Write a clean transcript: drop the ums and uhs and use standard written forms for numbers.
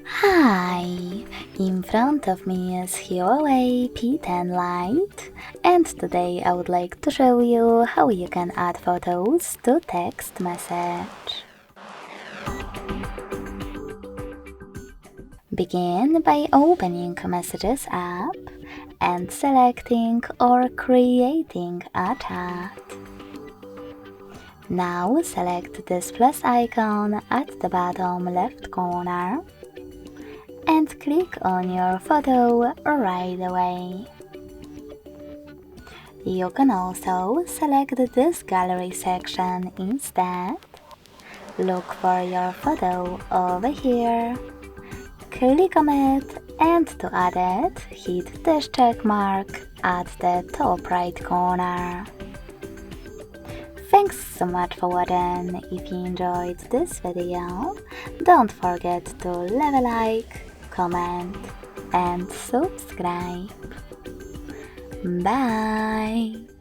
Hi! In front of me is HUAWEI P10 Lite, and today I would like to show you how you can add photos to text message. Begin by opening Messages app and selecting or creating a chat. Now select this plus icon at the bottom left corner and click on your photo right away. You can also select this gallery section instead. Look for your photo over here. Click on it, and to add it, hit this check mark at the top right corner. Thanks so much for watching. If you enjoyed this video, don't forget to leave a like, comment and subscribe. Bye!